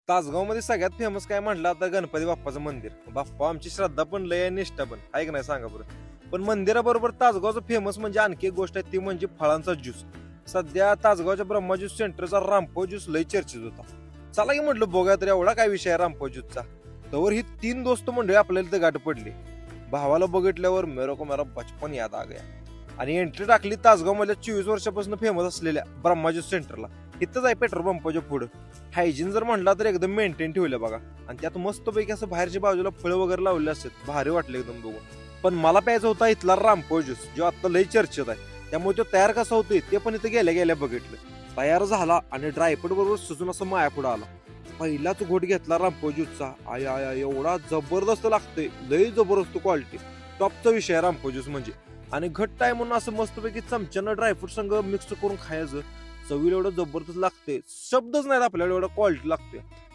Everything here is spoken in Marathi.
तासगावमध्ये सगळ्यात फेमस काय म्हटलं आता गणपती बाप्पाचं मंदिर. बाप्पा आमची श्रद्धा पण लय आणि निष्ठा पण आहे की नाही सांगा बरं. पण मंदिराबरोबर तासगावचं फेमस म्हणजे आणखी एक गोष्ट आहे ती म्हणजे फळांचा ज्यूस. सध्या तासगावच्या ब्रह्मा ज्यूस सेंटरचा रामपो ज्यूस लय चर्चेत होता. चला की म्हटलं बघूया तर एवढा काय विषय आहे रामपो ज्यूसचा. तर ही 3 दोस्त मंडळी आपल्याला इथं गाठ पडली. भावाला बघितल्यावर मेरे को मेरा बचपन याद आ गया. आणि एंट्री टाकली तासगाव मध्ये 24 वर्षापासून फेमस असलेल्या ब्रह्मा ज्यूस सेंटरला. इथंच आहे पेट्रोल पंपाच्या पुढं. हायजीन जर म्हणला तर एकदम मेंटेन ठेवलं बघा. आणि त्यात मस्तपैकी असं बाहेरच्या बाजूला फळं वगैरे लावले असतात, भारी वाटले एकदम बघून. पण मला प्यायचा होता इथला रामपो ज्यूस जो आता लय चर्चेत आहे. त्यामुळे तो तयार कसा होतोय ते पण इथे गेल्या गेल्या बघितलं. तयार झाला आणि ड्रायफ्रूट बरोबर सुजून असं माया पुढे आला. पहिलाच घोट घेतला रामपो ज्यूसचा. आय आय आय एवढा जबरदस्त लागतोय, लय जबरदस्त क्वालिटी. टॉपचा विषय आहे रामपो ज्यूस म्हणजे. आणि घट्ट आहे म्हणून असं मस्तपैकी चमच्यानं ड्रायफ्रूट संग मिक्स करून खायचं. चवीला एवढं जबरदस्त लागते, शब्दच नाहीत आपल्याला एवढं क्वालिटी लागते.